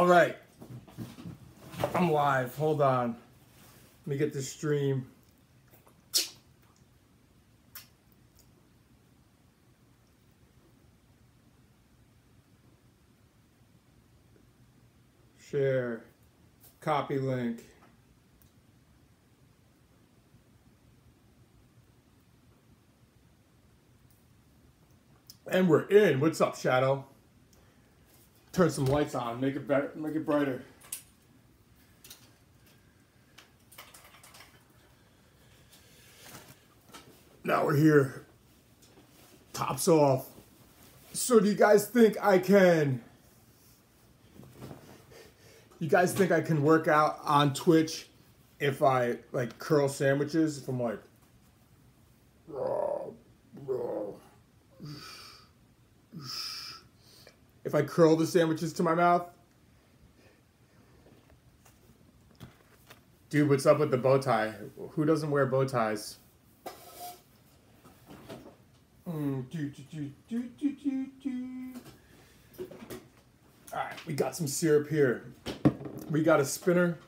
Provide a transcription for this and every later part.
All right. I'm live. Hold on. Let me get this stream. Share. Copy link. And we're in. What's up, Shadow? Turn some lights on. Make it better. Make it brighter. Now we're here. Tops off. So do you guys think I can... You guys think I can work out on Twitch if I, like, curl sandwiches? If I'm like... If I curl the sandwiches to my mouth? Dude, what's up with the bow tie? Who doesn't wear bow ties? Alright, we got some syrup here. We got a spinner.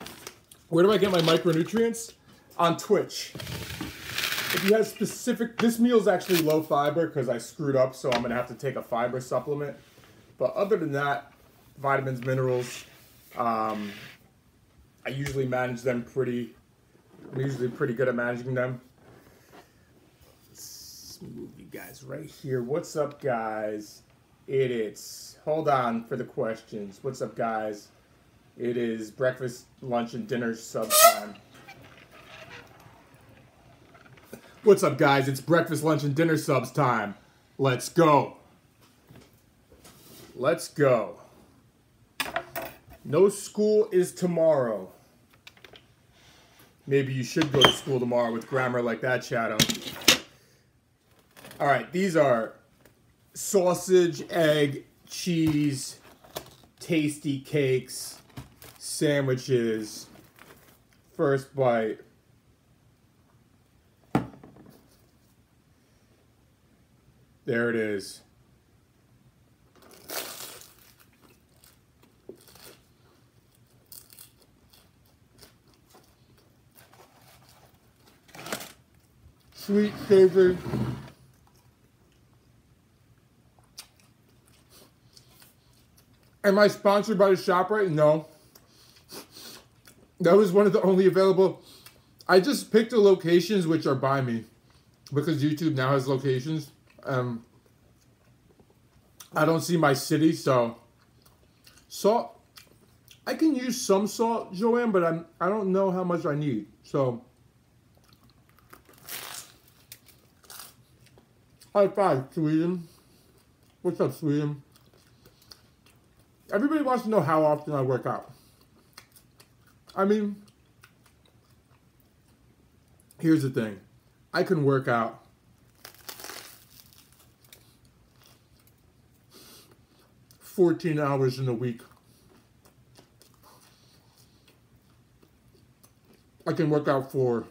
Where do I get my micronutrients? On Twitch. If you have specific... This meal is actually low fiber because I screwed up, so I'm going to have to take a fiber supplement. But other than that, vitamins, minerals, I usually manage them pretty... I'm usually pretty good at managing them. Let's move you guys right here. What's up, guys? It is... Hold on for the questions. What's up, guys? It is breakfast, lunch, and dinner sub time. What's up, guys? It's breakfast, lunch, and dinner subs time. Let's go. Let's go. No school is tomorrow. Maybe you should go to school tomorrow with grammar like that, Shadow. All right, these are sausage, egg, cheese, Tastykakes, sandwiches. First bite. There it is. Sweet, savory. Am I sponsored by the ShopRite? No. That was one of the only available. I just picked the locations which are by me because YouTube now has locations. I don't see my city, so salt. I can use some salt, Joanne, but I don't know how much I need. So high five, Sweden. What's up, Sweden? Everybody wants to know how often I work out. I mean, here's the thing. I can work out 14 hours in a week. I can work out for...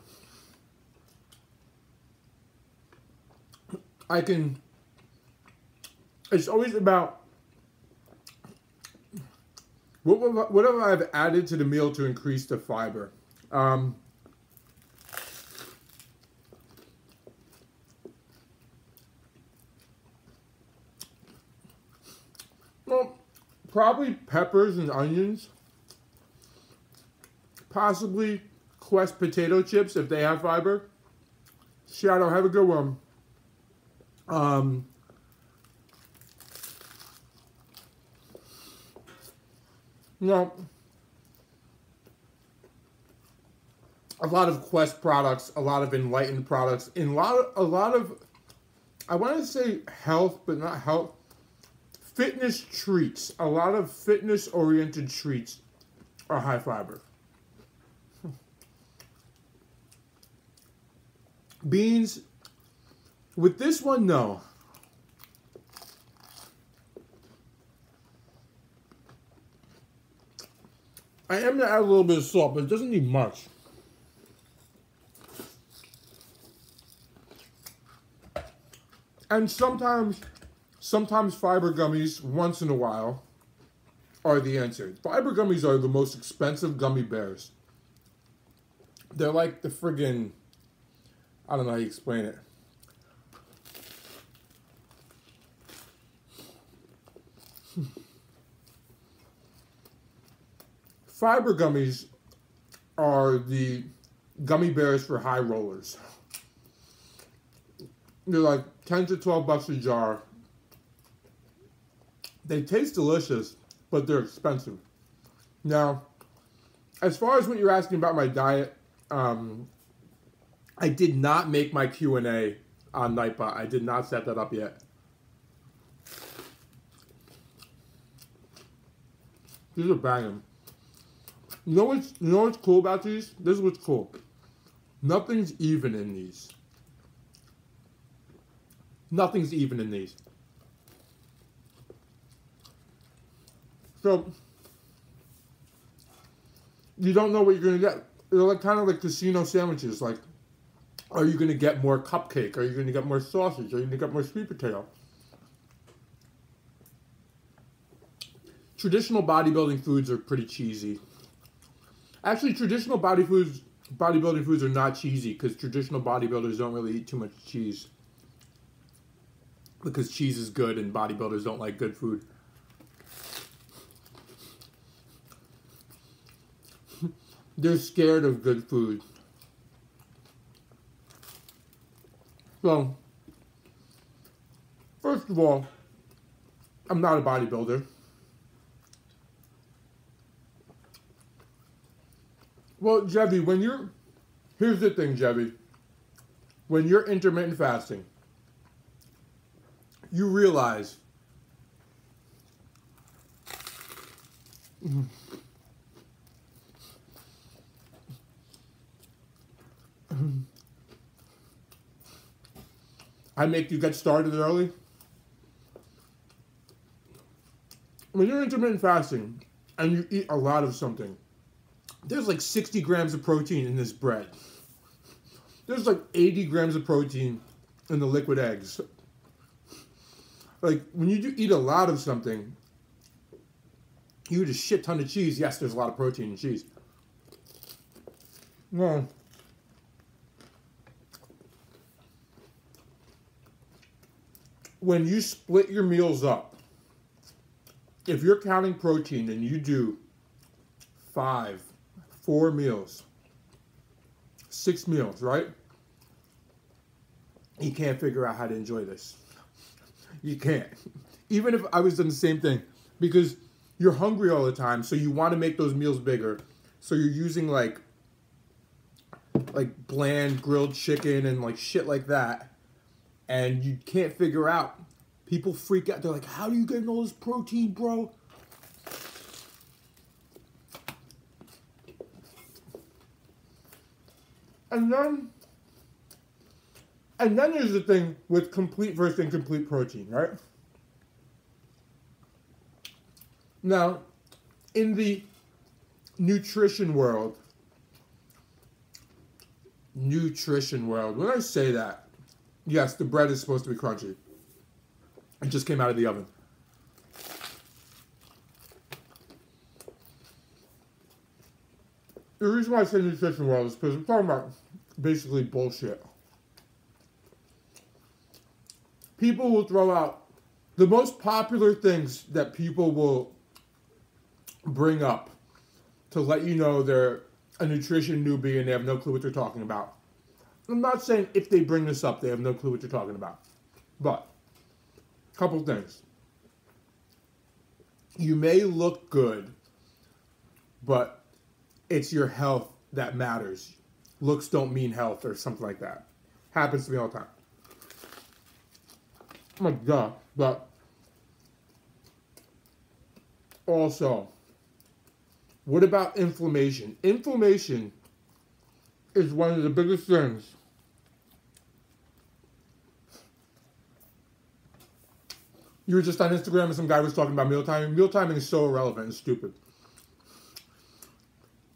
It's always about whatever I've added to the meal to increase the fiber. Well, probably peppers and onions. Possibly Quest potato chips if they have fiber. Shadow, have a good one. No, a lot of Quest products, a lot of Enlightened products, and a lot of, I want to say health, but not health, fitness treats. A lot of fitness-oriented treats are high fiber. Beans, with this one, no. I am going to add a little bit of salt, but it doesn't need much. And sometimes fiber gummies once in a while. are the answer. Fiber gummies are the most expensive gummy bears. They're like the friggin', I don't know how you explain it. Fiber gummies are the gummy bears for high rollers. They're like 10 to 12 bucks a jar. They taste delicious, but they're expensive. Now, as far as what you're asking about my diet, I did not make my Q&A on Nightbot. I did not set that up yet. These are banging. You know what's cool about these? This is what's cool. Nothing's even in these. Nothing's even in these. So, you don't know what you're going to get. They're like kind of like casino sandwiches. Like, are you going to get more cupcake? Are you going to get more sausage? Are you going to get more sweet potato? Traditional bodybuilding foods are pretty cheesy. Actually, traditional bodybuilding foods are not cheesy because traditional bodybuilders don't really eat too much cheese. Because cheese is good and bodybuilders don't like good food. They're scared of good food. So, first of all, I'm not a bodybuilder. Well, Jebby, here's the thing, Jebby. When you're intermittent fasting, you realize I make you get started early. When you're intermittent fasting and you eat a lot of something, there's like 60 grams of protein in this bread. There's like 80 grams of protein in the liquid eggs. Like, when you do eat a lot of something, you eat a shit ton of cheese. Yes, there's a lot of protein in cheese. Well, when you split your meals up, if you're counting protein and you do 4 meals, 6 meals, right? You can't figure out how to enjoy this. You can't. Even if I was doing the same thing, because you're hungry all the time, so you want to make those meals bigger. So you're using like bland grilled chicken and like shit like that, and you can't figure out. People freak out. They're like, "How do you get all this protein, bro?" And then there's the thing with complete versus incomplete protein, right? Now, in the nutrition world, when I say that, yes, the bread is supposed to be crunchy. It just came out of the oven. The reason why I say nutrition world is because I'm talking about basically bullshit. People will throw out the most popular things that people will bring up to let you know they're a nutrition newbie and they have no clue what they're talking about. I'm not saying if they bring this up, they have no clue what they're talking about. But, a couple things. You may look good, but it's your health that matters. Looks don't mean health or something like that. Happens to me all the time. Oh my God. But also, what about inflammation? Inflammation is one of the biggest things. You were just on Instagram and some guy was talking about meal timing. Meal timing is so irrelevant and stupid.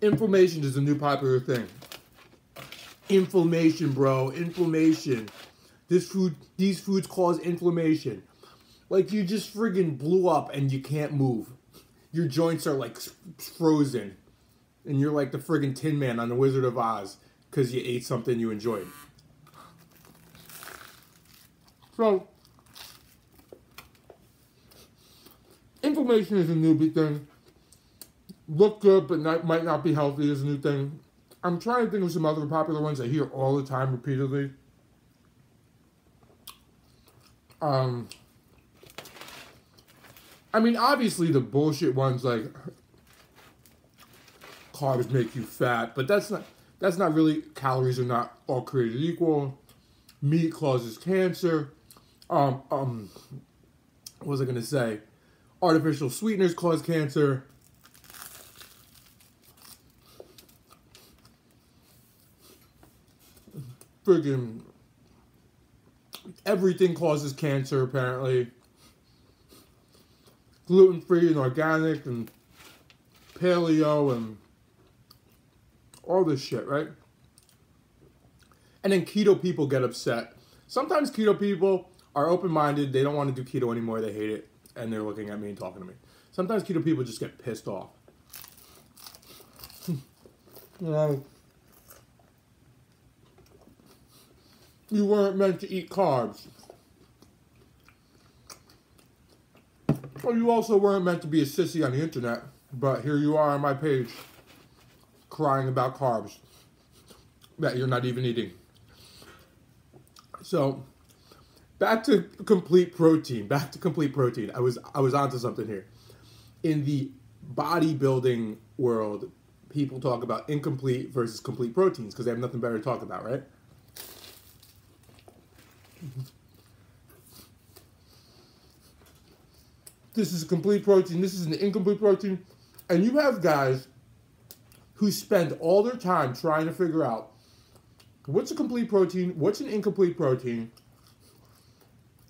Inflammation is a new popular thing. Inflammation, bro. Inflammation. These foods cause inflammation. Like you just friggin' blew up and you can't move. your joints are like frozen, and you're like the friggin' Tin Man on the Wizard of Oz because you ate something you enjoyed. So, inflammation is a newbie thing. Look good, but might not be healthy is a new thing. I'm trying to think of some other popular ones I hear all the time repeatedly. I mean, obviously the bullshit ones like carbs make you fat, but that's not really, calories are not all created equal. Meat causes cancer. What was I gonna say? Artificial sweeteners cause cancer. Friggin' everything causes cancer, apparently. Gluten-free and organic and paleo and all this shit, right? And then keto people get upset. Sometimes keto people are open-minded. They don't want to do keto anymore. They hate it. And they're looking at me and talking to me. Sometimes keto people just get pissed off. You know, you weren't meant to eat carbs. Well, you also weren't meant to be a sissy on the internet, but here you are on my page crying about carbs that you're not even eating. So, back to complete protein. I was onto something here. In the bodybuilding world, people talk about incomplete versus complete proteins because they have nothing better to talk about, right? This is a complete protein, this is an incomplete protein. And you have guys who spend all their time trying to figure out what's a complete protein, what's an incomplete protein,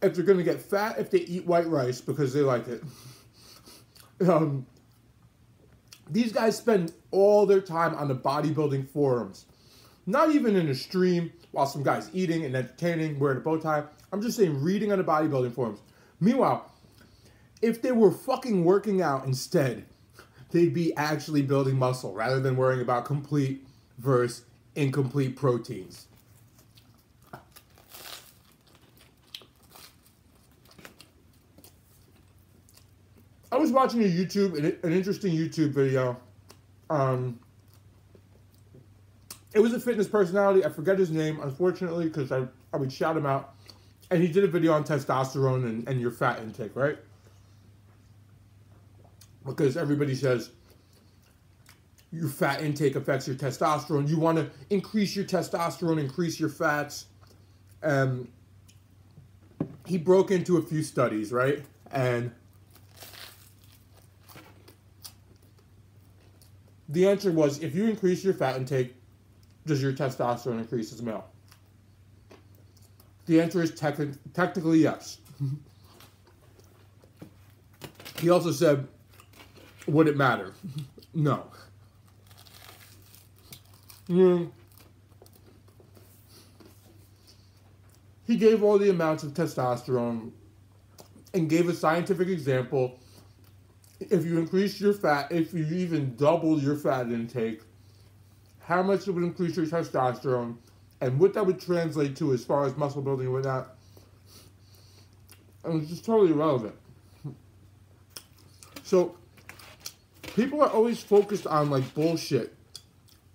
if they're going to get fat if they eat white rice because they like it. These guys spend all their time on the bodybuilding forums. Not even in a stream while some guy's eating and entertaining, wearing a bow tie. I'm just saying reading on the bodybuilding forums. Meanwhile, if they were fucking working out instead, they'd be actually building muscle rather than worrying about complete versus incomplete proteins. I was watching an interesting YouTube video. It was a fitness personality. I forget his name, unfortunately, because I would shout him out. And he did a video on testosterone and your fat intake, right? Because everybody says your fat intake affects your testosterone. You want to increase your testosterone, increase your fats. He broke into a few studies, right? And the answer was, if you increase your fat intake, does your testosterone increase as male? The answer is technically yes. He also said, would it matter? No. He gave all the amounts of testosterone and gave a scientific example. If you increase your fat, if you even double your fat intake, how much it would increase your testosterone, and what that would translate to as far as muscle building and whatnot. And it's just totally irrelevant. So, people are always focused on like bullshit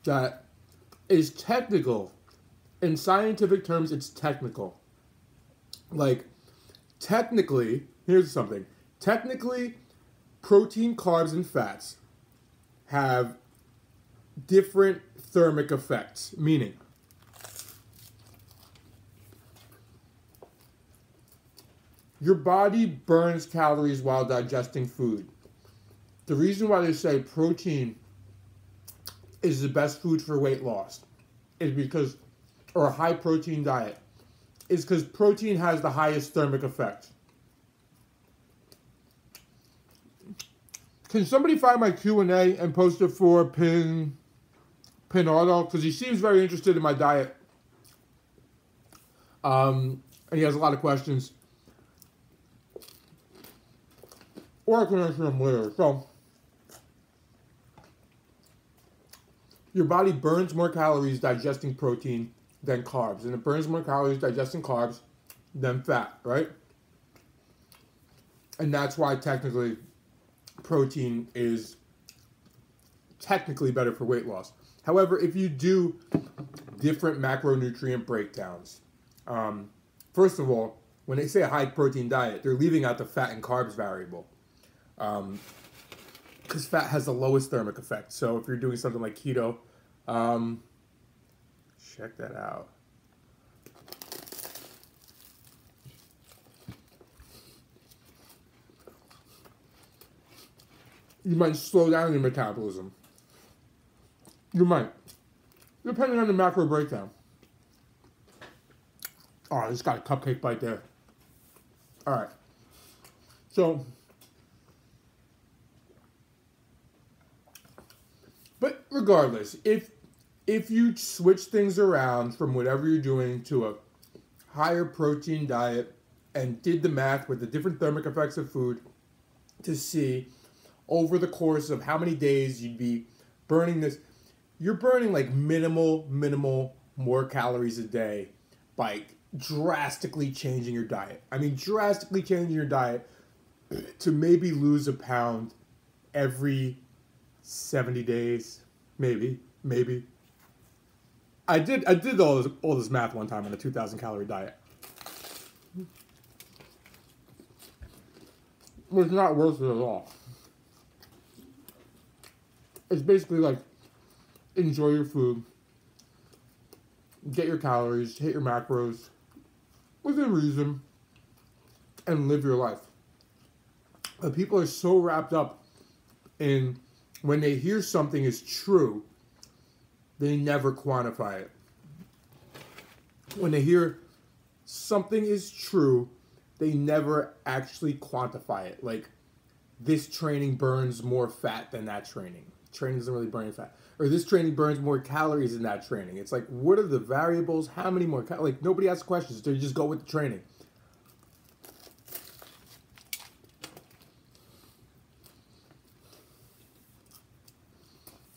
that is technical. In scientific terms, it's technical. Like, technically, here's something. Technically, protein, carbs, and fats have different thermic effects, meaning your body burns calories while digesting food. The reason why they say protein is the best food for weight loss is because, or a high protein diet, is because protein has the highest thermic effect. Can somebody find my Q&A and post it for Pinardo? Because he seems very interested in my diet. And he has a lot of questions. Or I can answer them later. So, your body burns more calories digesting protein than carbs, and it burns more calories digesting carbs than fat, right? And that's why technically protein is technically better for weight loss. However, if you do different macronutrient breakdowns, first of all, when they say a high protein diet, they're leaving out the fat and carbs variable. Because fat has the lowest thermic effect. So if you're doing something like keto, check that out. You might slow down your metabolism. You might, depending on the macro breakdown. Oh, I just got a cupcake bite there. All right. So, but regardless, if you switch things around from whatever you're doing to a higher protein diet and did the math with the different thermic effects of food to see over the course of how many days you'd be burning this, you're burning like minimal more calories a day by drastically changing your diet. I mean, drastically changing your diet to maybe lose a pound every 70 days, maybe. I did all this math one time on a 2,000 calorie diet. It's not worth it at all. It's basically like, enjoy your food, get your calories, hit your macros within reason, and live your life. But people are so wrapped up in when they hear something is true, they never quantify it. When they hear something is true, they never actually quantify it. Like, this training burns more fat than that training. Training doesn't really burn fat. Or this training burns more calories than that training. It's like, what are the variables? How many more calories? Like, nobody asks questions. They just go with the training.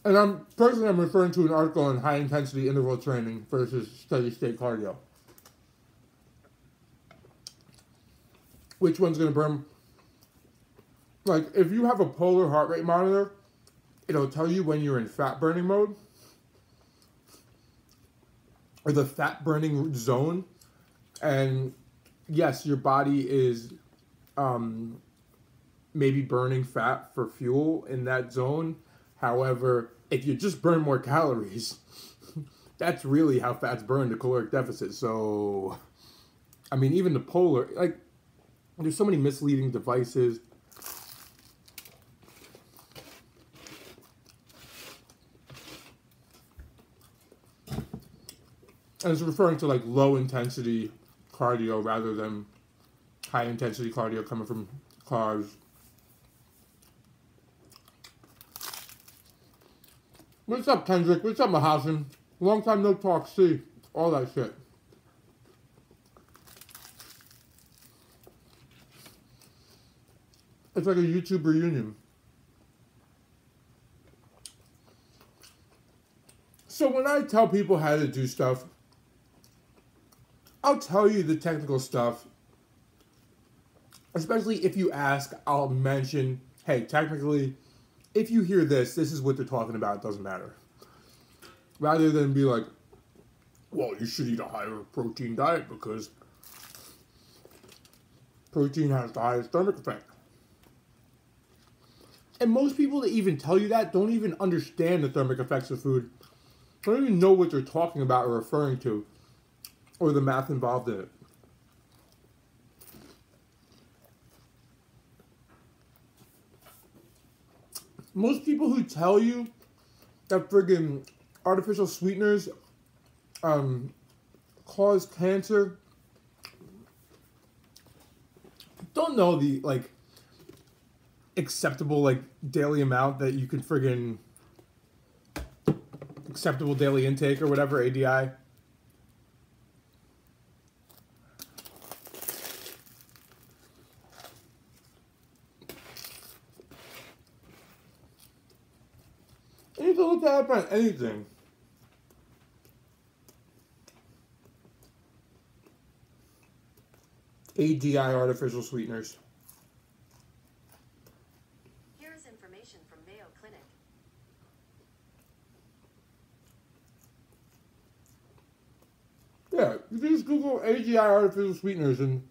And I'm referring to an article on high intensity interval training versus steady state cardio. Which one's going to burn? Like, if you have a polar heart rate monitor, it'll tell you when you're in fat burning mode or the fat burning zone. And yes, your body is maybe burning fat for fuel in that zone. However, if you just burn more calories, that's really how fat's burned, a caloric deficit. So, I mean, even the polar, like, there's so many misleading devices. And it's referring to like low intensity cardio rather than high intensity cardio coming from carbs. What's up, Kendrick? What's up, Mahassan? Long time no talk, see? All that shit. It's like a YouTube reunion. So when I tell people how to do stuff, I'll tell you the technical stuff. Especially if you ask, I'll mention, hey, technically, if you hear this, this is what they're talking about. It doesn't matter. Rather than be like, well, you should eat a higher protein diet because protein has the highest thermic effect. And most people that even tell you that don't even understand the thermic effects of food. They don't even know what they're talking about or referring to, or the math involved in it. Most people who tell you that friggin' artificial sweeteners cause cancer don't know the, like, acceptable, like, daily amount that you can friggin' acceptable daily intake or whatever, ADI. You need to look that up on anything. ADI artificial sweeteners. Here's information from Mayo Clinic. Yeah, you can just Google AGI artificial sweeteners and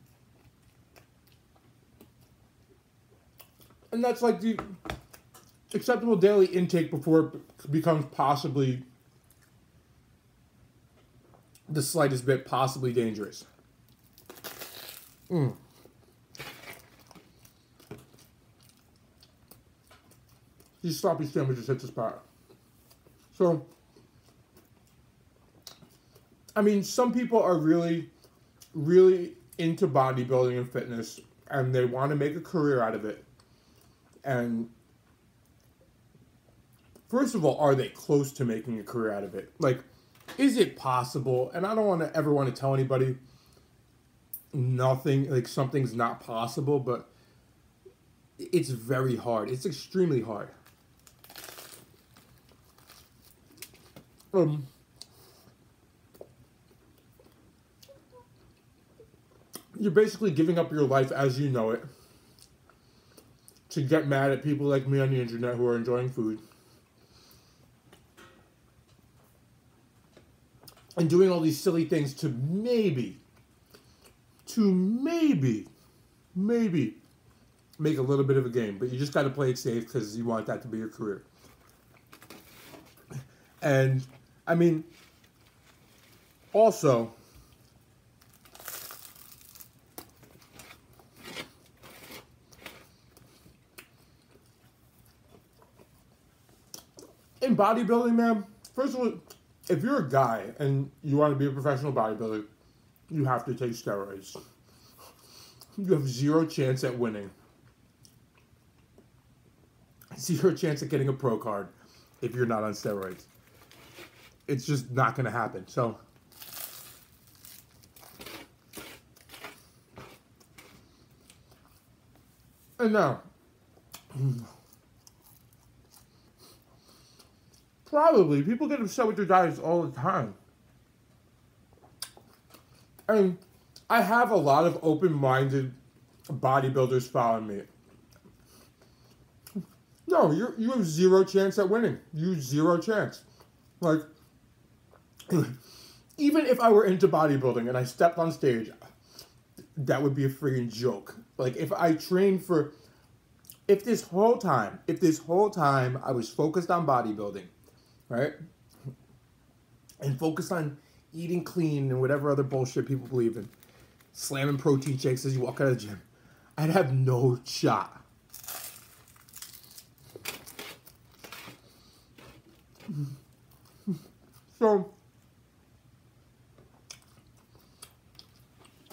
that's like the acceptable daily intake before it becomes possibly the slightest bit possibly dangerous. You sloppy sandwiches hit the spot. So, I mean, some people are really, really into bodybuilding and fitness, and they want to make a career out of it. And first of all, are they close to making a career out of it? Like, is it possible? And I don't ever want to tell anybody nothing, like something's not possible, but it's very hard. It's extremely hard. You're basically giving up your life as you know it to get mad at people like me on the internet who are enjoying food. And doing all these silly things to maybe make a little bit of a game. But you just got to play it safe because you want that to be your career. And, I mean, also, in bodybuilding, man, first of all, if you're a guy and you want to be a professional bodybuilder, you have to take steroids. You have zero chance at winning. Zero chance at getting a pro card if you're not on steroids. It's just not going to happen. So, and now, probably people get upset with their diets all the time. And I have a lot of open-minded bodybuilders following me. No, you have zero chance at winning. You have zero chance. Like, even if I were into bodybuilding and I stepped on stage, that would be a freaking joke. Like, if I trained for, if this whole time I was focused on bodybuilding, right? And focused on eating clean and whatever other bullshit people believe in, slamming protein shakes as you walk out of the gym, I'd have no shot. So,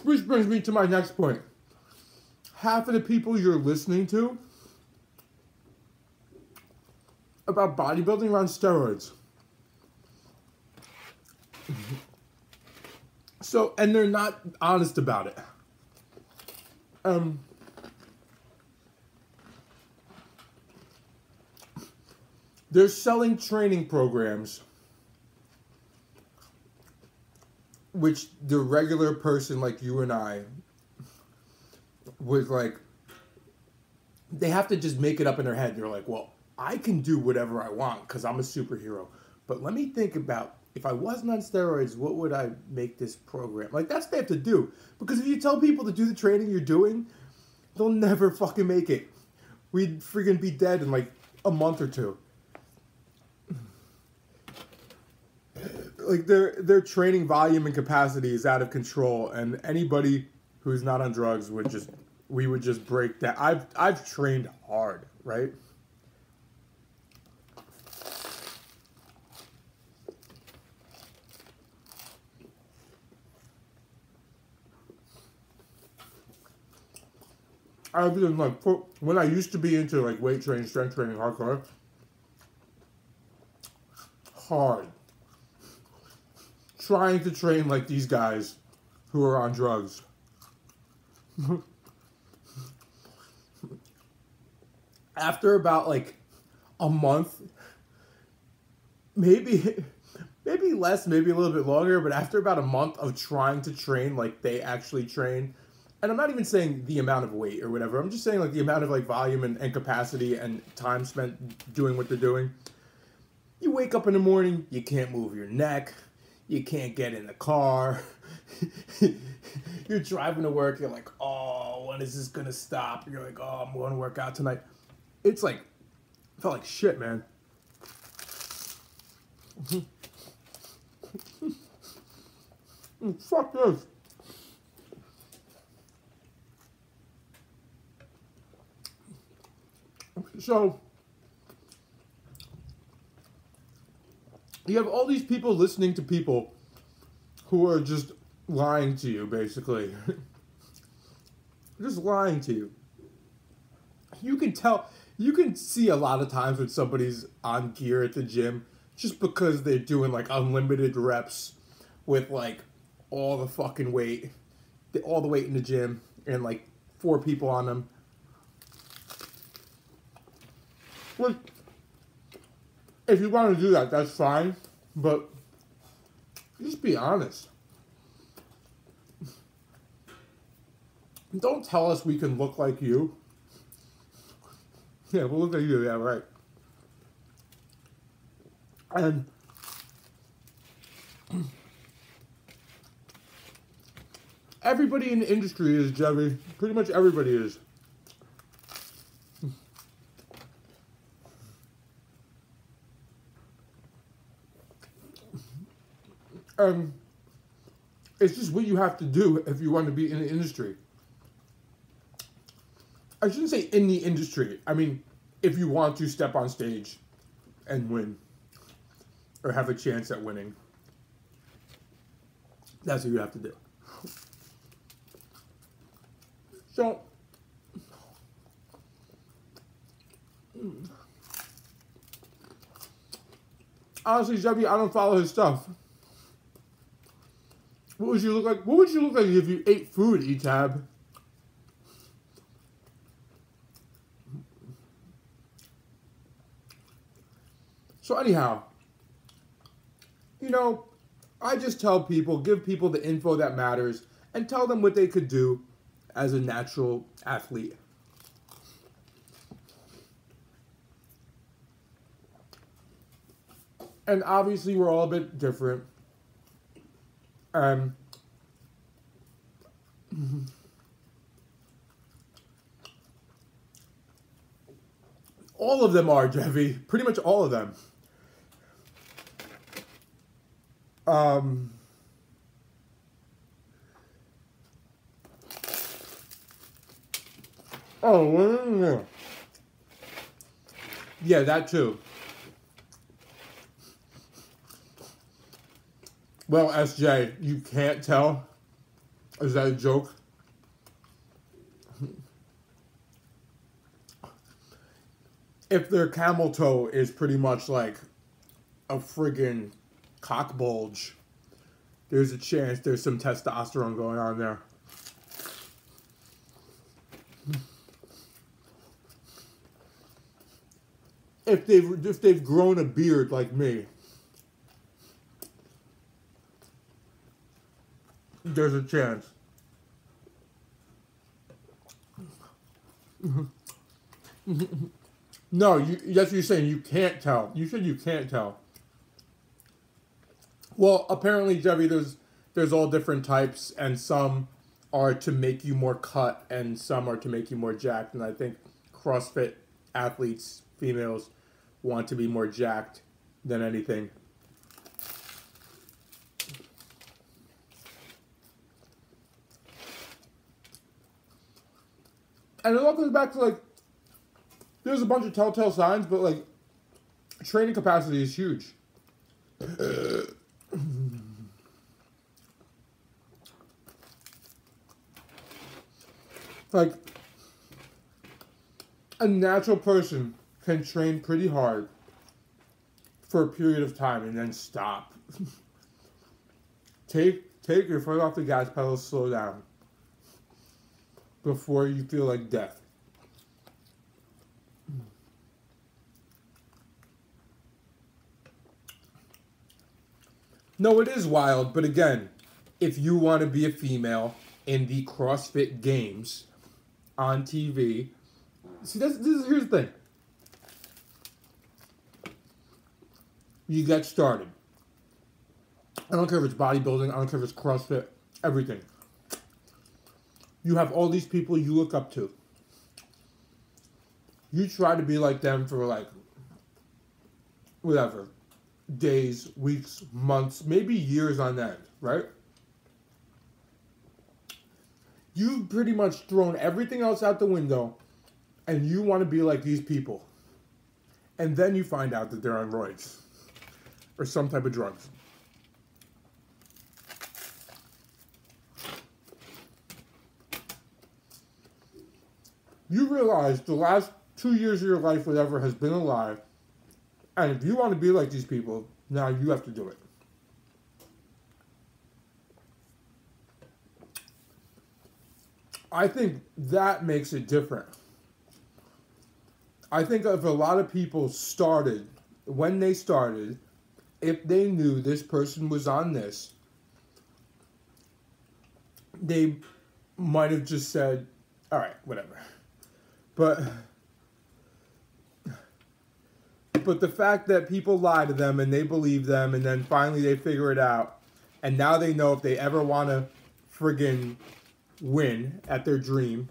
which brings me to my next point. Half of the people you're listening to about bodybuilding are on steroids. So, and they're not honest about it. They're selling training programs which the regular person like you and I was like, they have to just make it up in their head. They're like, well, I can do whatever I want because I'm a superhero. But let me think about, if I wasn't on steroids, what would I make this program? Like, that's what they have to do. Because if you tell people to do the training you're doing, they'll never fucking make it. We'd freaking be dead in like a month or two. Like, their training volume and capacity is out of control, and anybody who's not on drugs we would just break that. I've trained hard, right? I've been like, when I used to be into like weight training, strength training, hardcore, hard. Trying to train like these guys who are on drugs. After about like a month, maybe less, maybe a little bit longer, but after about a month of trying to train like they actually train and I'm not even saying the amount of weight or whatever. I'm just saying like the amount of like volume and capacity and time spent doing what they're doing. You wake up in the morning, you can't move your neck, you can't get in the car. You're driving to work, you're like, oh, when is this gonna stop? You're like, oh, I'm going to work out tonight. It's like, I felt like shit, man. Fuck this. So, you have all these people listening to people who are just lying to you, basically. Just lying to you. You can tell, you can see a lot of times when somebody's on gear at the gym just because they're doing like unlimited reps with like all the fucking weight, all the weight in the gym and like 4 people on them. Which, if you want to do that, that's fine, but just be honest. Don't tell us we can look like you. Yeah, we'll look like you, yeah, right. And everybody in the industry is, Jeffy. Pretty much everybody is. It's just what you have to do if you want to be in the industry. I shouldn't say in the industry. I mean, if you want to step on stage and win, or have a chance at winning, that's what you have to do. So, honestly, Zebby, I don't follow his stuff. What would you look like? What would you look like if you ate food, Etab? So anyhow, you know, I just tell people, give people the info that matters, and tell them what they could do as a natural athlete. And obviously we're all a bit different. All of them are, Jeffy. Pretty much all of them. Oh, yeah, that too. Well, SJ, you can't tell? Is that a joke? If their camel toe is pretty much like a friggin' cock bulge, there's a chance there's some testosterone going on there. If they've grown a beard like me, there's a chance. No, that's what you're saying. You can't tell. You said you can't tell. Well, apparently, Jeffy, there's all different types, and some are to make you more cut, and some are to make you more jacked. And I think CrossFit athletes, females, want to be more jacked than anything. And it all comes back to, like, there's a bunch of telltale signs, but, like, training capacity is huge. Like, a natural person can train pretty hard for a period of time and then stop. Take your foot off the gas pedal, slow down before you feel like death. No, it is wild, but again, if you want to be a female in the CrossFit Games on TV. See, here's the thing. You get started. I don't care if it's bodybuilding, I don't care if it's CrossFit, everything. You have all these people you look up to. You try to be like them for like, whatever, days, weeks, months, maybe years on end, right? You've pretty much thrown everything else out the window and you want to be like these people. And then you find out that they're on roids or some type of drugs. You realize the last 2 years of your life, whatever, has been a lie. And if you want to be like these people, now you have to do it. I think that makes it different. I think if a lot of people started, when they started, if they knew this person was on this, they might have just said, all right, whatever. But the fact that people lie to them and they believe them and then finally they figure it out and now they know if they ever want to friggin' win at their dream,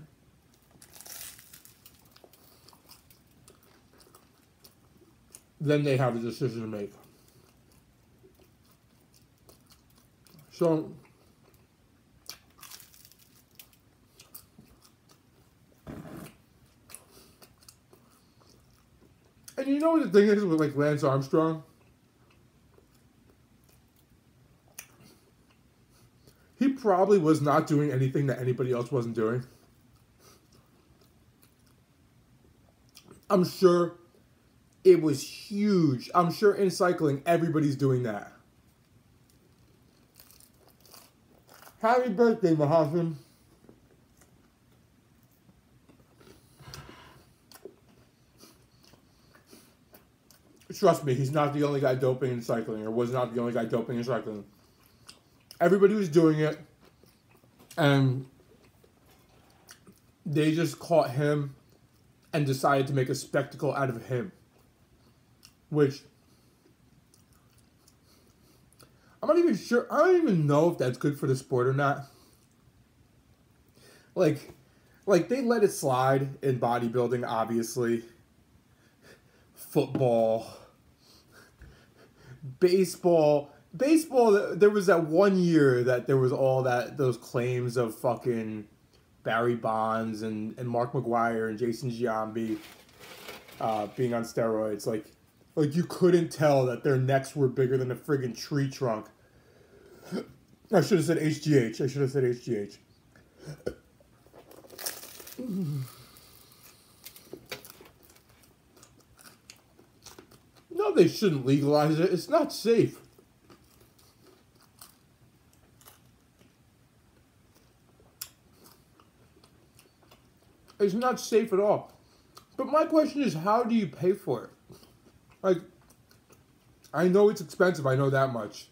then they have a decision to make. So, and you know what the thing is with like Lance Armstrong? He probably was not doing anything that anybody else wasn't doing. I'm sure it was huge. I'm sure in cycling, everybody's doing that. Happy birthday, Mahasim. Trust me, he's not the only guy doping in cycling, or was not the only guy doping in cycling. Everybody was doing it, and they just caught him and decided to make a spectacle out of him. Which, I'm not even sure, I don't even know if that's good for the sport or not. Like they let it slide in bodybuilding, obviously. Football. Baseball, there was that 1 year that there was all those claims of fucking Barry Bonds and Mark McGwire and Jason Giambi being on steroids. Like you couldn't tell that their necks were bigger than a friggin' tree trunk. I should have said HGH. No, they shouldn't legalize it. It's not safe. It's not safe at all. But my question is, how do you pay for it? Like, I know it's expensive. I know that much.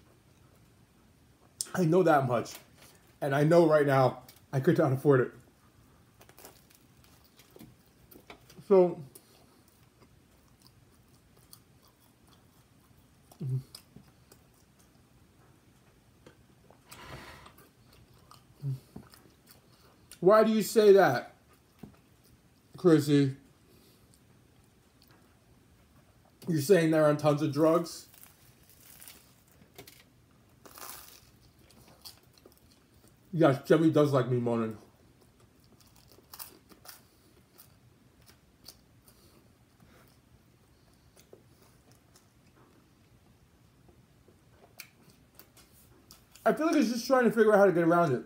And I know right now I could not afford it. So, why do you say that, Chrissy? You're saying they're on tons of drugs? Yes, Jemmy does like me moaning. I feel like it's just trying to figure out how to get around it.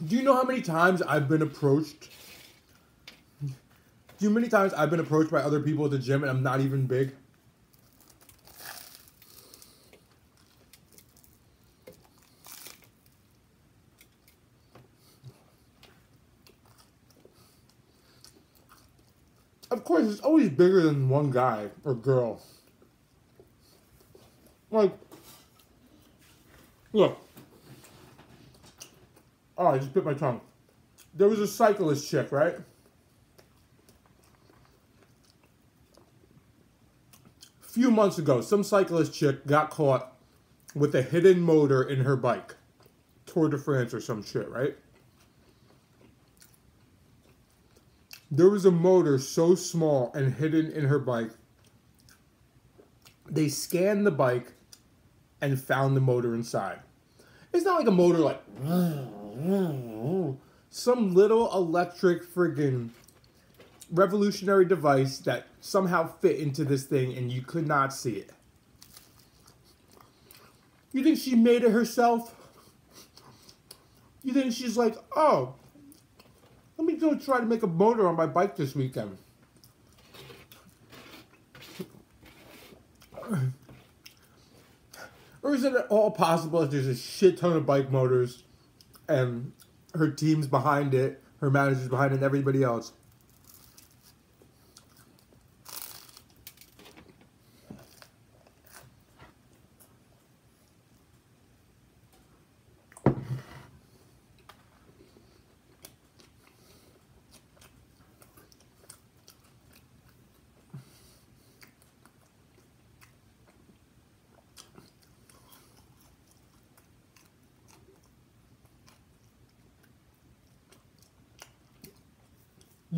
Do you know how many times I've been approached? Do you know how many times I've been approached by other people at the gym and I'm not even big? of course, it's always bigger than one guy or girl. Like, look. Oh, I just bit my tongue. There was a cyclist chick, right? A few months ago, some cyclist chick got caught with a hidden motor in her bike. Tour de France or some shit, right? There was a motor so small and hidden in her bike. They scanned the bike and found the motor inside. It's not like a motor like some little electric friggin' revolutionary device that somehow fit into this thing and you could not see it. You think she made it herself? You think she's like, oh, let me go try to make a motor on my bike this weekend. Or is it at all possible that there's a shit ton of bike motors and her team's behind it, her manager's behind it, and everybody else?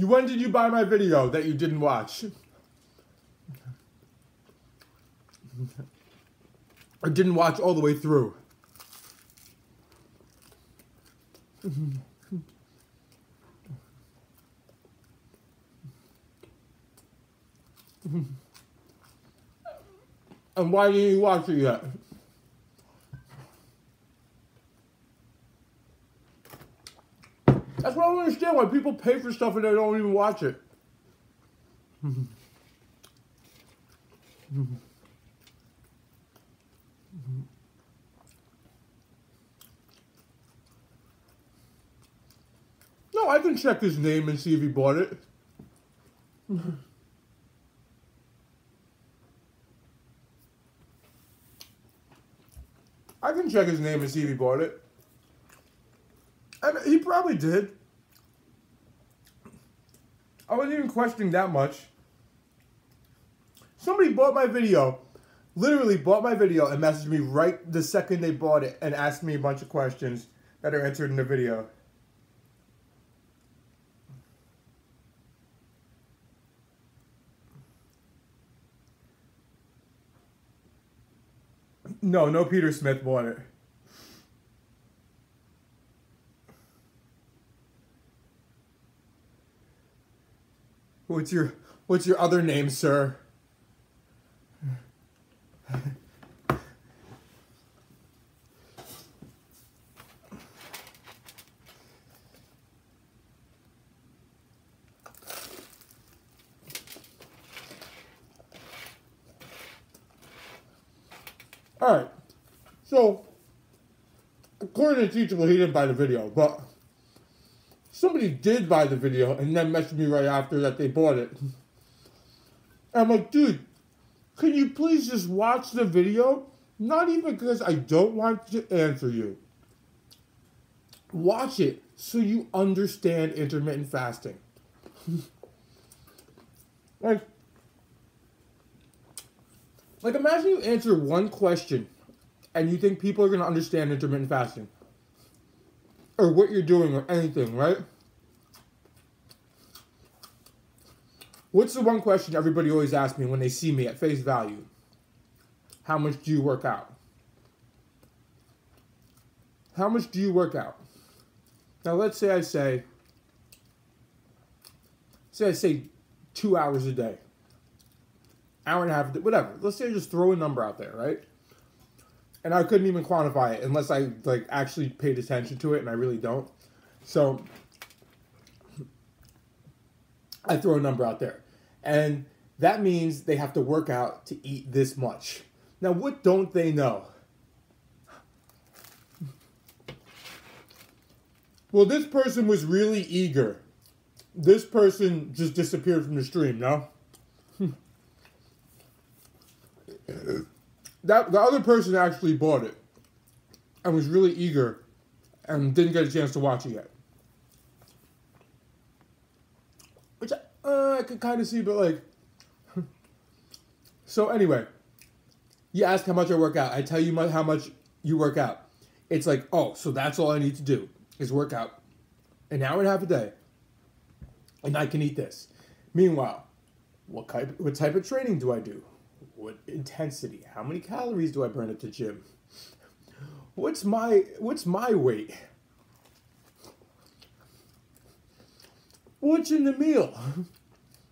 When did you buy my video that you didn't watch? Or didn't watch all the way through? And why didn't you watch it yet? That's why I don't understand why people pay for stuff and they don't even watch it. No, I can check his name and see if he bought it. I can check his name and see if he bought it. And he probably did. I wasn't even questioning that much. Somebody bought my video, literally bought my video and messaged me right the second they bought it and asked me a bunch of questions that are answered in the video. No Peter Smith bought it. What's your other name, sir? Alright, so, according to Teachable, he didn't buy the video, but somebody did buy the video and then messaged me right after that they bought it. And I'm like, dude, can you please just watch the video? Not even because I don't want to answer you. Watch it so you understand intermittent fasting. Like, imagine you answer one question and you think people are going to understand intermittent fasting. Or what you're doing or anything, right? What's the one question everybody always asks me when they see me at face value? How much do you work out? How much do you work out? Now let's say I say 2 hours a day. Hour and a half a day, whatever. Let's say I just throw a number out there, right? And I couldn't even quantify it unless I like actually paid attention to it, and I really don't. So I throw a number out there. And that means they have to work out to eat this much. Now, what don't they know? Well, this person was really eager This person just disappeared from the stream, no? The other person actually bought it and was really eager and didn't get a chance to watch it yet. Which I could kind of see, but like... So anyway, you ask how much I work out. I tell you how much you work out. It's like, oh, so that's all I need to do is work out an hour and a half a day. And I can eat this. Meanwhile, what type of training do I do? What intensity? How many calories do I burn at the gym? What's my weight? What's in the meal?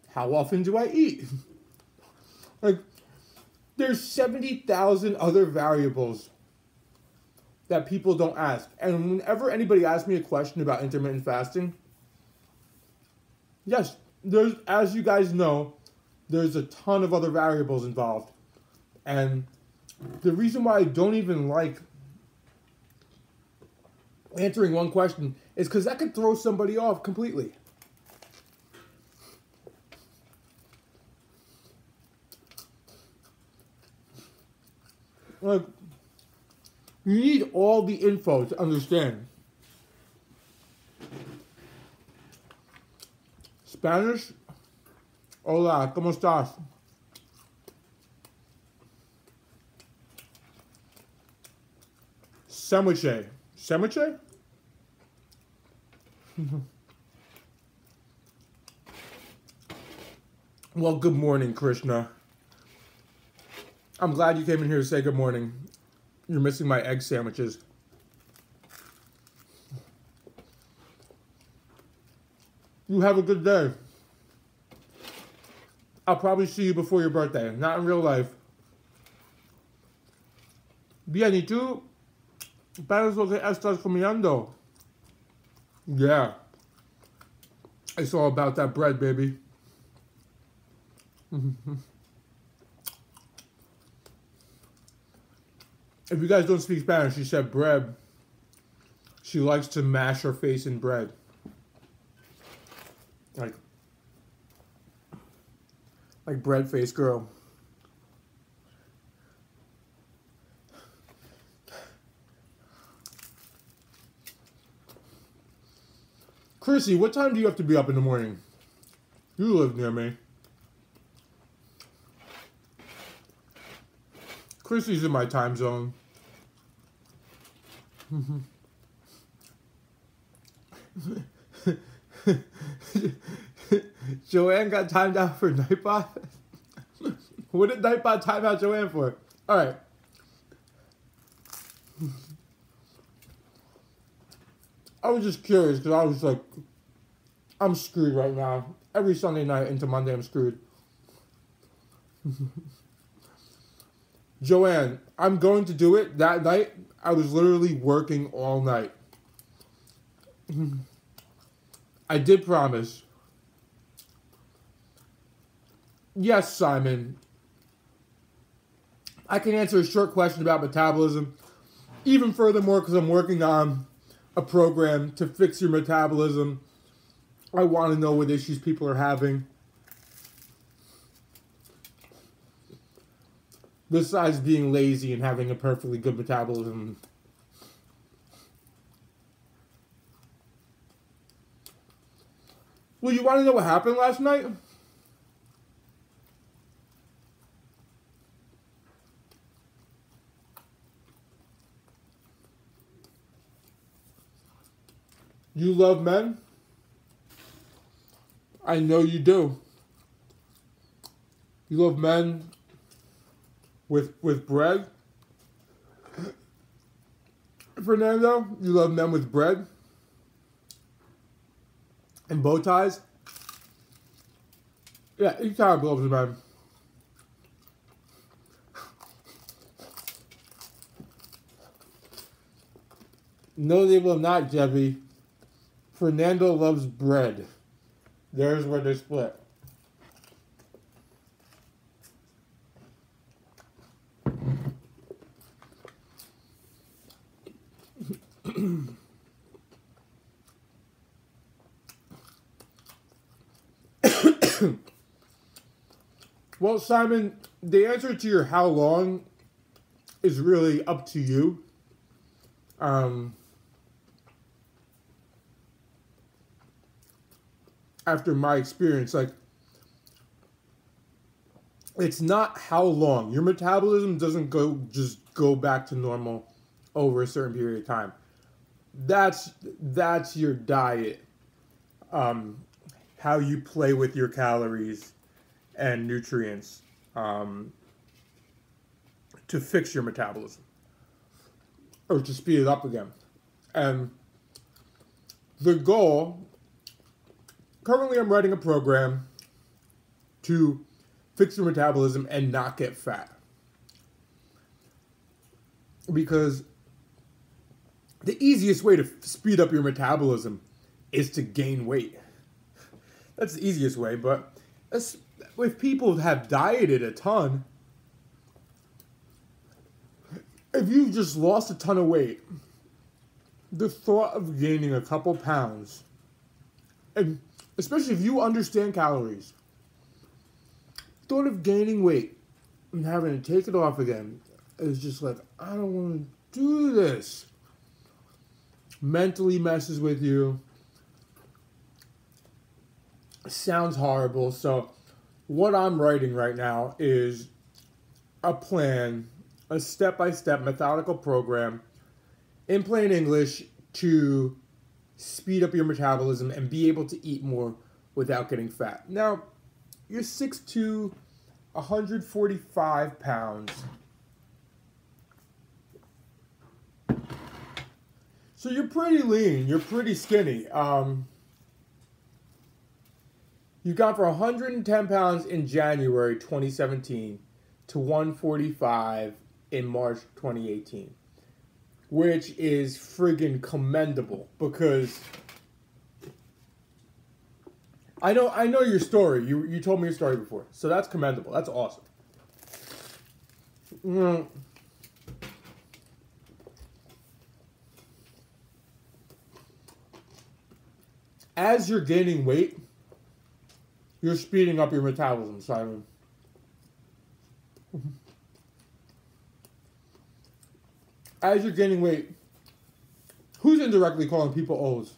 How often do I eat? Like, there's 70,000 other variables that people don't ask. And whenever anybody asks me a question about intermittent fasting, yes, there's, as you guys know, there's a ton of other variables involved. And the reason why I don't even like answering one question is because that could throw somebody off completely. Like, you need all the info to understand. Spanish? Hola, ¿cómo estás? Sandwiche. Sandwiche? Well, good morning, Krishna. I'm glad you came in here to say good morning. You're missing my egg sandwiches. You have a good day. I'll probably see you before your birthday. Not in real life. Bien, ¿y tú? ¿Para lo que estás comiendo? Yeah. It's all about that bread, baby. If you guys don't speak Spanish, she said bread. She likes to mash her face in bread. Like bread face girl. Chrissy, what time do you have to be up in the morning? You live near me. Chrissy's in my time zone. Joanne got timed out for Nightbot? What did Nightbot time out Joanne for? Alright. I was just curious because I was like, I'm screwed right now. Every Sunday night into Monday I'm screwed. Joanne, I'm going to do it. That night, I was literally working all night. I did promise. Yes, Simon. I can answer a short question about metabolism. Even furthermore, because I'm working on a program to fix your metabolism. I want to know what issues people are having. Besides being lazy and having a perfectly good metabolism. Well, you want to know what happened last night? You love men? I know you do. You love men with bread? Fernando, you love men with bread? And bow ties? Yeah, each time loves men. No, they will not, Jebby. Fernando loves bread. There's where they split. Well, Simon, the answer to your how long is really up to you. After my experience, like, it's not how long. Your metabolism doesn't just go back to normal over a certain period of time. That's your diet. How you play with your calories and nutrients to fix your metabolism or to speed it up again. And the goal, currently I'm writing a program to fix your metabolism and not get fat. Because the easiest way to speed up your metabolism is to gain weight. That's the easiest way, but if people have dieted a ton, if you've just lost a ton of weight, the thought of gaining a couple pounds, and especially if you understand calories, thought of gaining weight and having to take it off again is just like, I don't want to do this. Mentally messes with you. Sounds horrible. So what I'm writing right now is a plan, a step-by-step methodical program in plain English to speed up your metabolism and be able to eat more without getting fat. Now, you're 6'2", 145 pounds. So you're pretty lean. You're pretty skinny. You've gone from 110 pounds in January 2017 to 145 in March 2018, which is friggin' commendable because I know your story. You told me your story before, so that's commendable. That's awesome. As you're gaining weight, you're speeding up your metabolism, Simon. As you're gaining weight, who's indirectly calling people O's?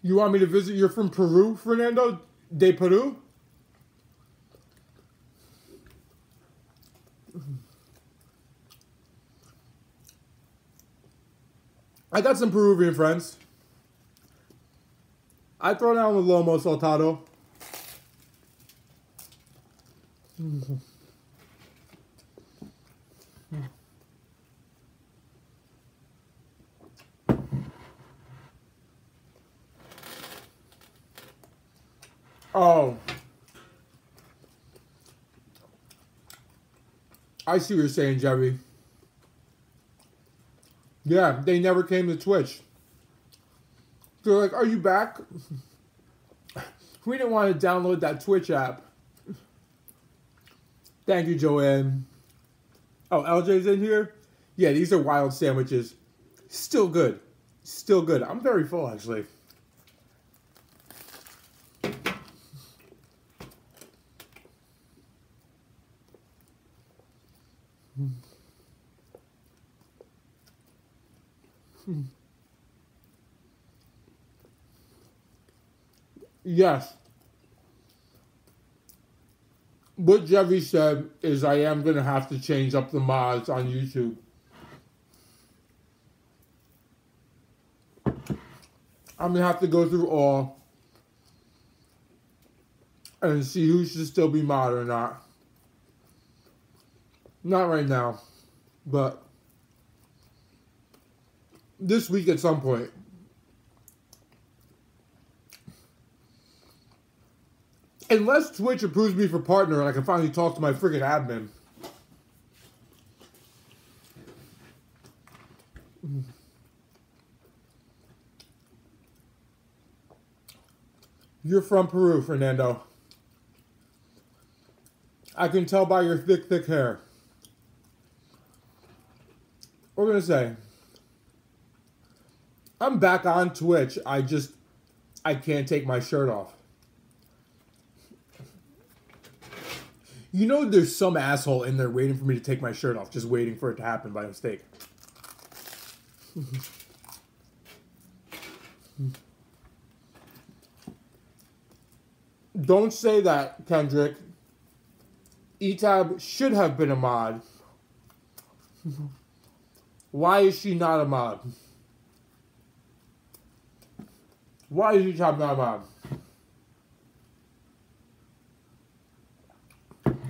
You want me to visit? You're from Peru, Fernando? De Peru? I got some Peruvian friends. I throw down with lomo saltado. Oh. I see what you're saying, Jerry. Yeah, they never came to Twitch. They're like, are you back? We didn't want to download that Twitch app. Thank you, Joanne. Oh, LJ's in here? Yeah, these are wild sandwiches. Still good. Still good. I'm very full, actually. Yes. What Jeffy said is I am going to have to change up the mods on YouTube. I'm going to have to go through all and see who should still be mod or not. Not right now, but this week at some point. Unless Twitch approves me for partner and I can finally talk to my friggin' admin. You're from Peru, Fernando. I can tell by your thick, thick hair. What we're gonna say? I'm back on Twitch. I can't take my shirt off. You know there's some asshole in there waiting for me to take my shirt off, just waiting for it to happen by mistake. Don't say that, Kendrick. Etab should have been a mod. Why is she not a mod? Why is Etab not a mod?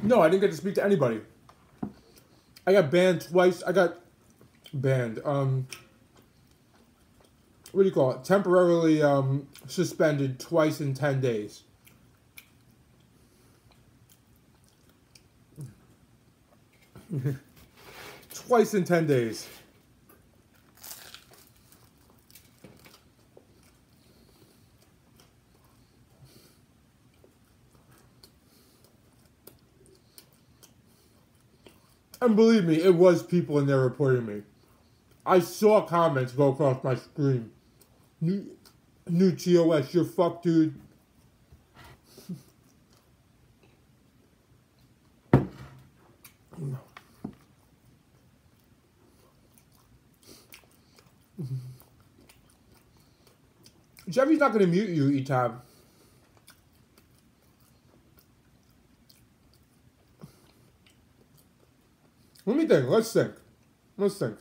No, I didn't get to speak to anybody. I got banned twice. I got banned. What do you call it? Temporarily suspended twice in 10 days. Twice in 10 days. And believe me, it was people in there reporting me. I saw comments go across my screen. New TOS, you're fucked, dude. Jeffy's not going to mute you, Etab. Let me think. Let's think. Let's think.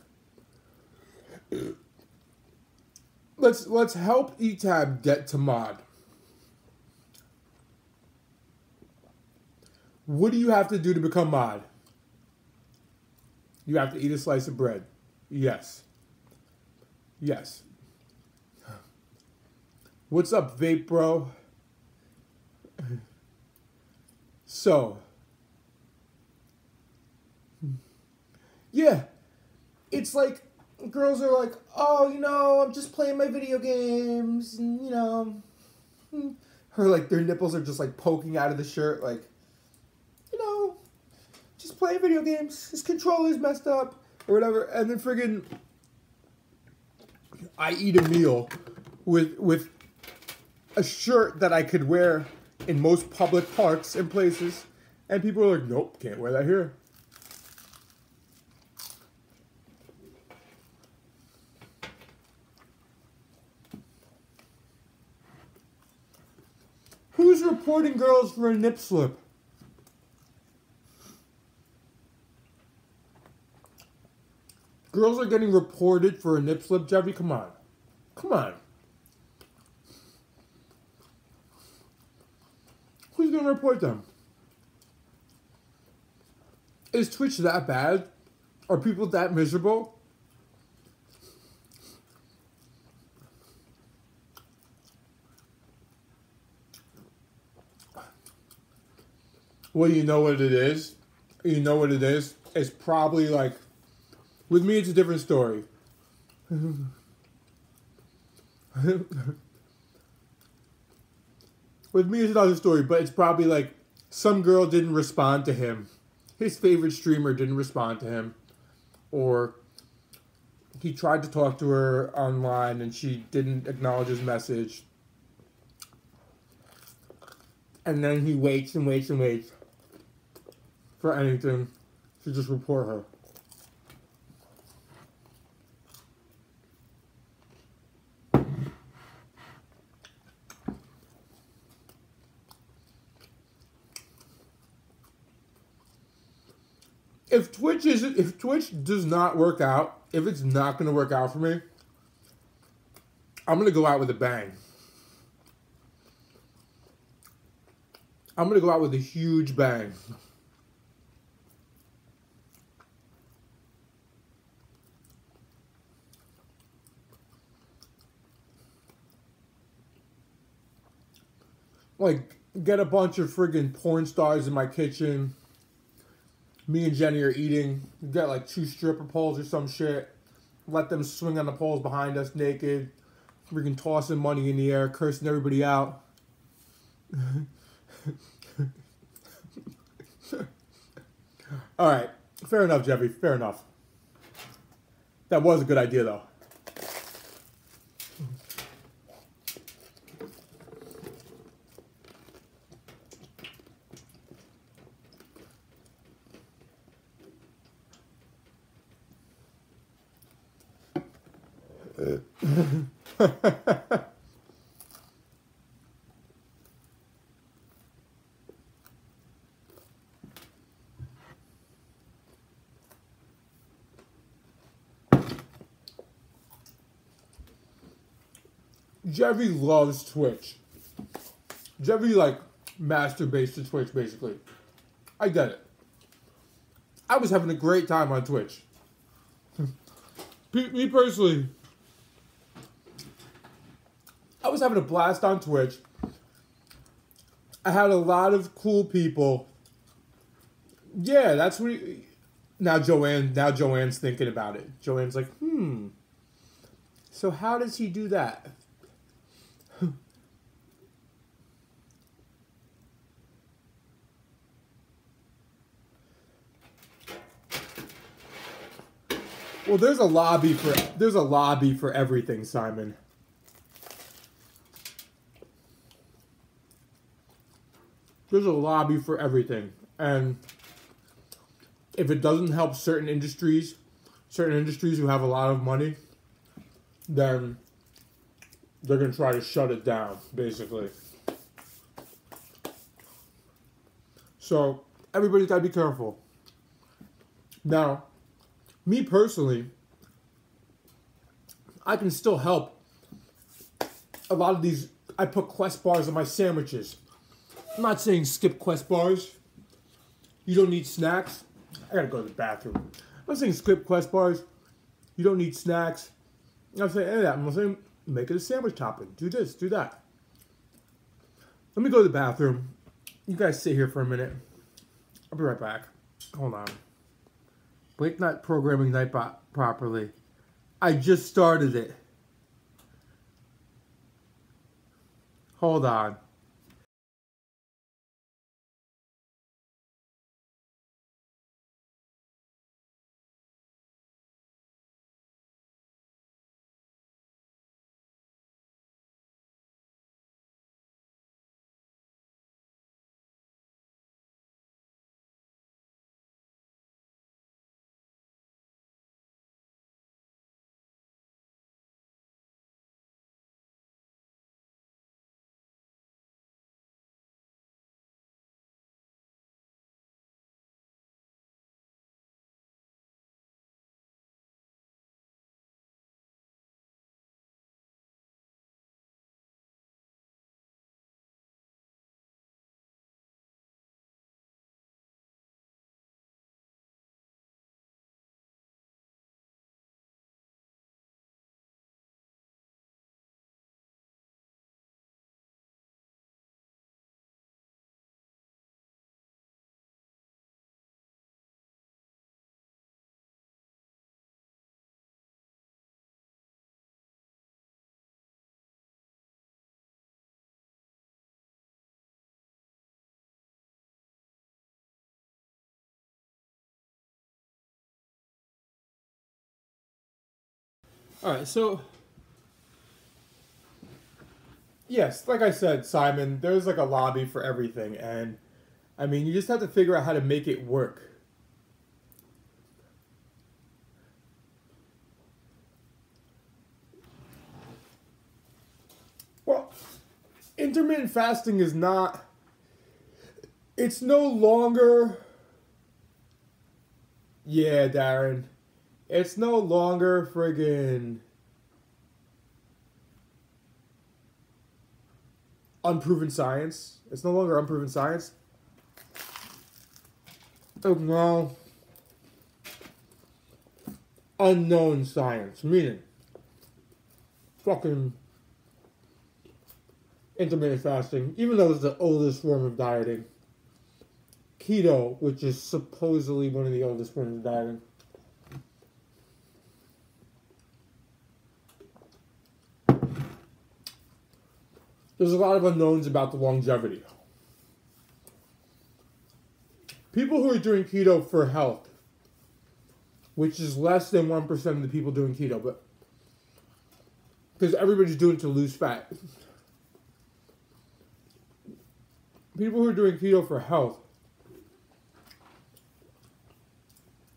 Let's help Etab get to mod. What do you have to do to become mod? You have to eat a slice of bread. Yes. Yes. What's up, vape bro? So, yeah, it's like girls are like, oh, you know, I'm just playing my video games, and you know, her like their nipples are just like poking out of the shirt, like, you know, just playing video games. His controller's messed up or whatever, and then friggin' I eat a meal with a shirt that I could wear in most public parks and places, and people are like, nope, can't wear that here. Who's reporting girls for a nip slip? Girls are getting reported for a nip slip, Jeffy? Come on. Come on. Who's going to report them? Is Twitch that bad? Are people that miserable? Well, you know what it is? You know what it is? It's probably like, with me it's a different story. With me, it's another story, but it's probably like some girl didn't respond to him. His favorite streamer didn't respond to him. Or he tried to talk to her online and she didn't acknowledge his message. And then he waits and waits and waits for anything to just report her. If Twitch does not work out, if it's not going to work out for me, I'm going to go out with a bang. I'm going to go out with a huge bang. Like, get a bunch of friggin' porn stars in my kitchen. Me and Jenny are eating. Get like 2 stripper poles or some shit. let them swing on the poles behind us naked, freaking tossing money in the air, cursing everybody out. All right, fair enough, Jeffy, fair enough. That was a good idea, though. Jeffy loves Twitch. Jeffy, like, masturbates to Twitch, basically. I get it. I was having a great time on Twitch. Me personally, I was having a blast on Twitch. I had a lot of cool people. Yeah, that's what now Joanne's thinking about it. Joanne's like, so how does he do that? Well, there's a lobby for everything, Simon. There's a lobby for everything. And if it doesn't help certain industries who have a lot of money, then they're going to try to shut it down, basically. So, everybody's got to be careful. Now, me personally, I can still help. A lot of these, I put Quest bars in my sandwiches. I'm not saying skip Quest bars. You don't need snacks. I gotta go to the bathroom. I'm not saying skip Quest bars. You don't need snacks. I'm saying any of that. I'm saying make it a sandwich topping. Do this, do that. Let me go to the bathroom. You guys sit here for a minute. I'll be right back. Hold on. Blake not programming Nightbot properly. I just started it. Hold on. Alright, so yes, like I said, Simon, there's like a lobby for everything, and I mean, you just have to figure out how to make it work. Well, intermittent fasting is not, it's no longer, yeah, Darren, it's no longer friggin' unproven science. It's no longer unproven science. Oh no. Unknown science, meaning fucking intermittent fasting, even though it's the oldest form of dieting. Keto, which is supposedly one of the oldest forms of dieting. there's a lot of unknowns about the longevity. People who are doing keto for health, which is less than 1% of the people doing keto, but because everybody's doing it to lose fat. People who are doing keto for health,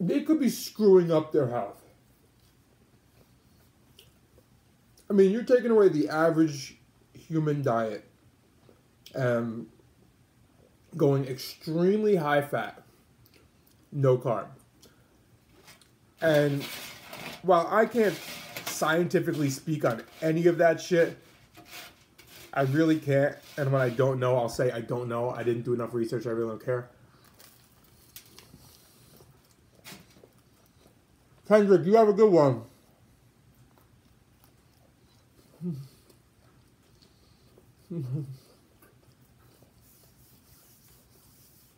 they could be screwing up their health. I mean, you're taking away the average human diet and going extremely high fat, no carb. And while I can't scientifically speak on any of that shit, I really can't. And when I don't know, I'll say I don't know. I didn't do enough research. I really don't care. Kendrick, you have a good one.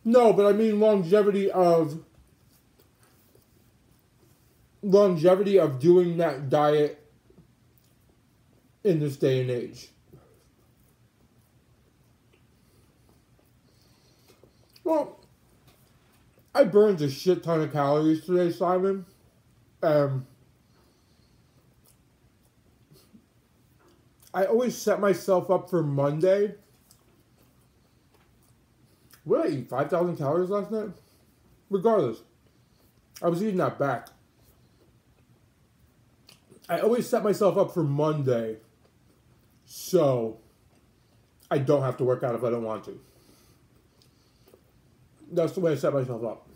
No, but I mean longevity of doing that diet in this day and age. Well, I burned a shit ton of calories today, Simon. I always set myself up for Monday. What did I eat? 5,000 calories last night? Regardless, I was eating that back. I always set myself up for Monday so I don't have to work out if I don't want to. That's the way I set myself up.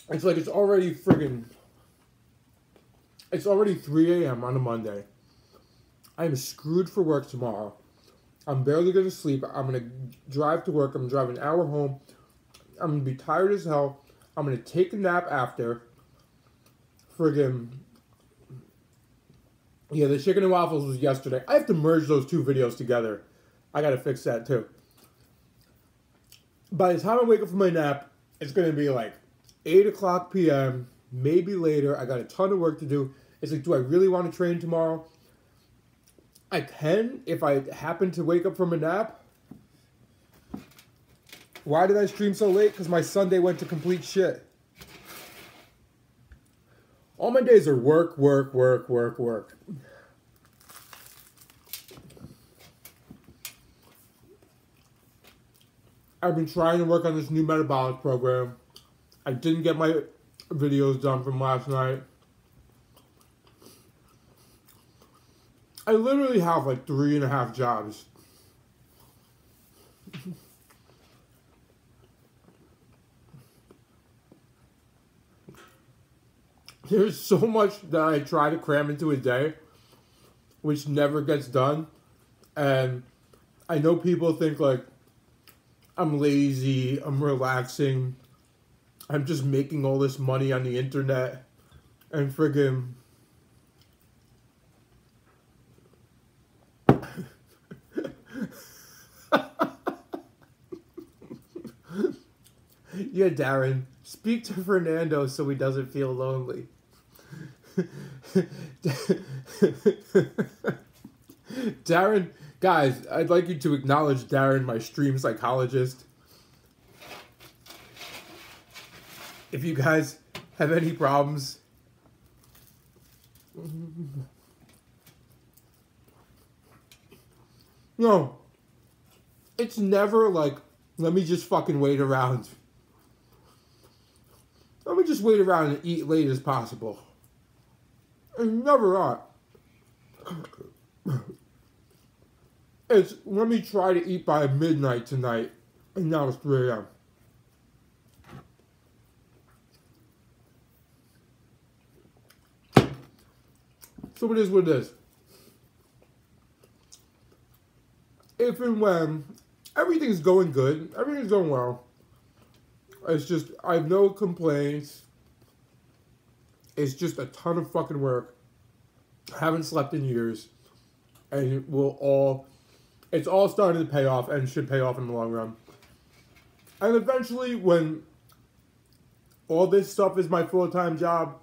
It's like it's already 3 a.m. on a Monday. I'm screwed for work tomorrow. I'm barely going to sleep. I'm going to drive to work. I'm going to drive an hour home. I'm going to be tired as hell. I'm going to take a nap after. Yeah, the chicken and waffles was yesterday. I have to merge those two videos together. I got to fix that too. By the time I wake up from my nap, it's going to be like 8 o'clock p.m., maybe later. I got a ton of work to do. It's like, do I really want to train tomorrow? I can if I happen to wake up from a nap. Why did I stream so late? Because my Sunday went to complete shit. All my days are work, work, work, work, work. I've been trying to work on this new metabolic program. I didn't get my videos done from last night. I literally have like 3.5 jobs. There's so much that I try to cram into a day, which never gets done. And I know people think like, I'm lazy, I'm relaxing, I'm just making all this money on the internet, and friggin' yeah, Darren, speak to Fernando so he doesn't feel lonely. Darren, guys, I'd like you to acknowledge Darren, my stream psychologist. If you guys have any problems, no, it's never like, let me just fucking wait around. Let me just wait around and eat late as possible. It's never not. It's, let me try to eat by midnight tonight. And now it's 3 a.m. So it is what it is. If and when everything's going good, everything's going well. It's just, I have no complaints. It's just a ton of fucking work. I haven't slept in years. And it will all, it's all starting to pay off and should pay off in the long run. And eventually, when all this stuff is my full-time job,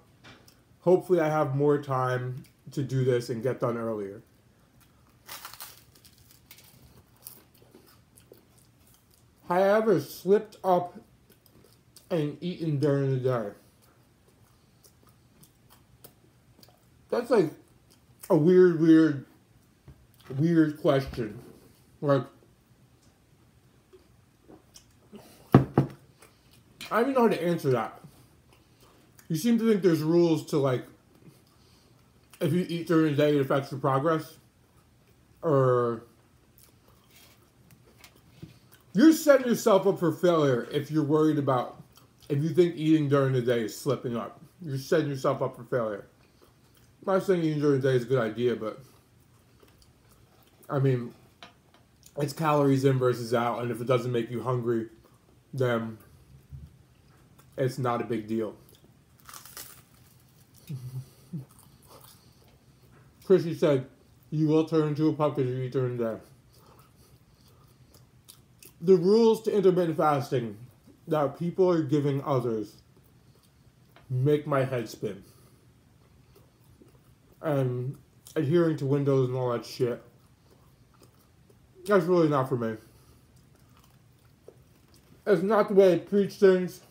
hopefully I have more time to do this and get done earlier. Have I ever slipped up and eaten during the day? That's like a weird question. Like, I don't even know how to answer that. You seem to think there's rules to, like, if you eat during the day, it affects your progress. Or you're setting yourself up for failure if you're worried about, if you think eating during the day is slipping up. You're setting yourself up for failure. I'm not saying eating during the day is a good idea, but I mean, it's calories in versus out, and if it doesn't make you hungry, then it's not a big deal. Chrissy said, you will turn into a pumpkin if you eat during the day. The rules to intermittent fasting that people are giving others make my head spin. And adhering to windows and all that shit, that's really not for me. It's not the way I preach things.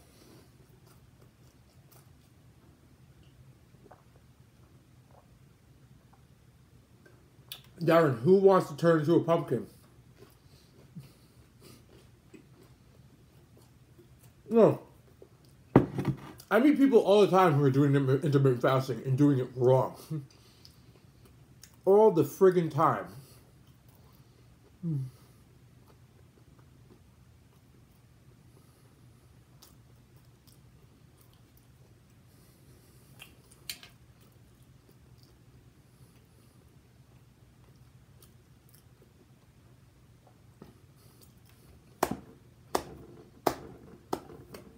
Darren, who wants to turn into a pumpkin? No. I meet people all the time who are doing intermittent fasting and doing it wrong. All the friggin' time.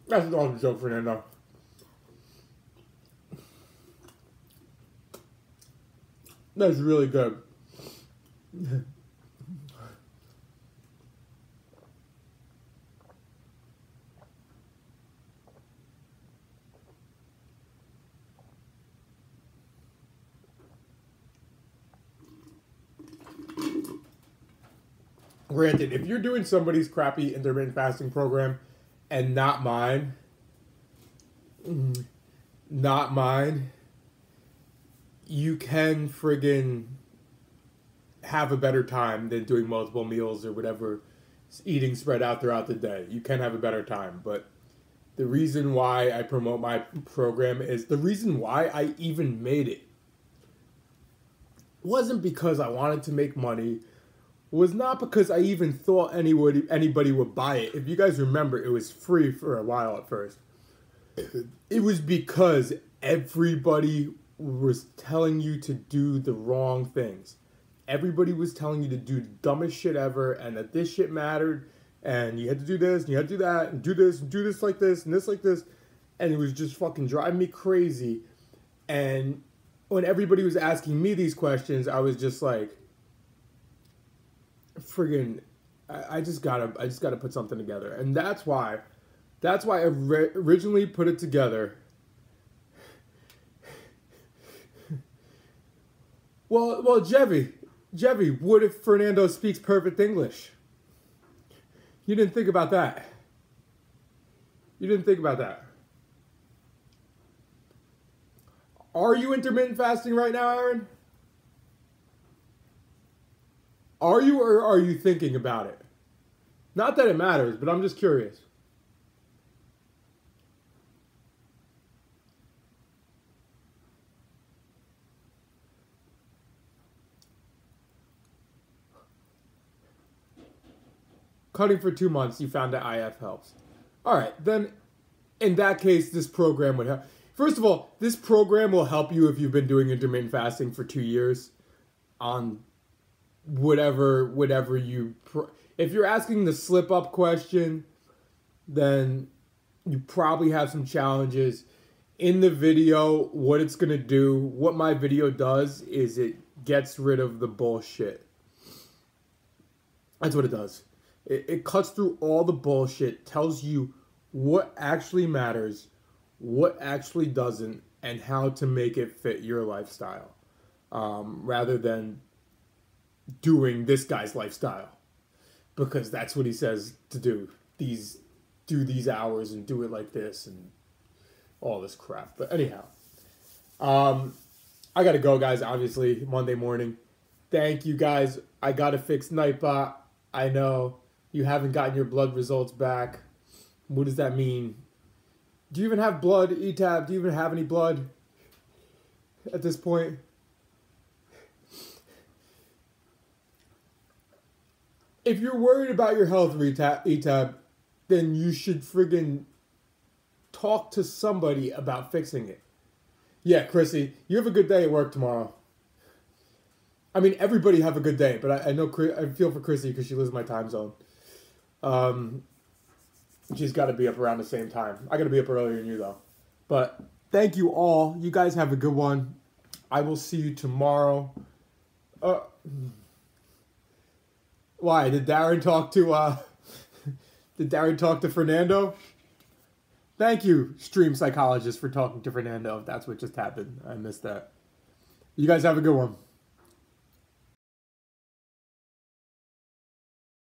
That's an awesome joke, Fernando. That's really good. Granted, if you're doing somebody's crappy intermittent fasting program and not mine, you can friggin' have a better time than doing multiple meals or whatever, eating spread out throughout the day. You can have a better time, but the reason why I promote my program is, the reason why I even made it wasn't because I wanted to make money, was not because I even thought anybody would buy it. If you guys remember, it was free for a while at first. It was because everybody was telling you to do the wrong things. Everybody was telling you to do the dumbest shit ever, and that this shit mattered, and you had to do this, and you had to do that, and do this like this, and this like this, and it was just fucking driving me crazy. And when everybody was asking me these questions, I was just like, friggin', I just gotta put something together. And that's why I originally put it together. Well, Jevy, what if Fernando speaks perfect English? You didn't think about that. Are you intermittent fasting right now, Aaron? Are you, or are you thinking about it? Not that it matters, but I'm just curious. Cutting for 2 months, you found that IF helps. All right, then in that case, this program would help. First of all, this program will help you if you've been doing intermittent fasting for 2 years on whatever you... If you're asking the slip-up question, then you probably have some challenges. In the video, what it's going to do, what my video does, is it gets rid of the bullshit. That's what it does. It cuts through all the bullshit, tells you what actually matters, what actually doesn't, and how to make it fit your lifestyle. rather than doing this guy's lifestyle, because that's what he says to do. Do these hours and do it like this and all this crap. But anyhow, I gotta go, guys. Obviously, Monday morning. Thank you, guys. I gotta fix Nightbot. I know you haven't gotten your blood results back. What does that mean? Do you even have blood, ETAB? Do you even have any blood at this point? If you're worried about your health, ETAB, then you should friggin' talk to somebody about fixing it. Yeah, Chrissy, you have a good day at work tomorrow. I mean, everybody have a good day, but I know I feel for Chrissy because she lives in my time zone. She's got to be up around the same time. I got to be up earlier than you, though. But thank you all. You guys have a good one. I will see you tomorrow. Why? Did Darren talk to Fernando? Thank you, stream psychologist, for talking to Fernando. If that's what just happened. I missed that. You guys have a good one.